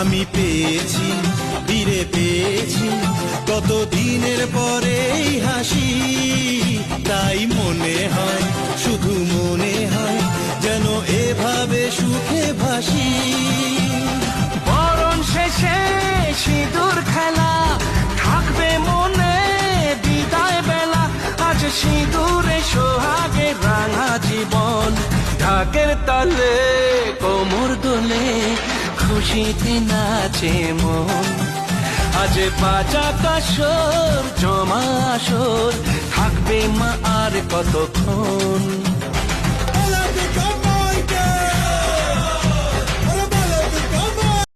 আমি পেয়েছি, ফিরে পেয়েছি কত দিনের পরে এই হাসি। তাই মনে হয়, শুধু মনে হয় যেন এভাবে সুখে ভাসি। বরণ শেষে সিঁদুর খেলা থাকবে মনে বিদায় বেলা। আজ সিঁদুরে সোহাগে রাঙা জীবন, ঢাকের তালে কোমর দোলে খুশিতে নাচে মন। আজ বাজা কাসর জমা আসর, থাকবে মা আর কতক্ষণ।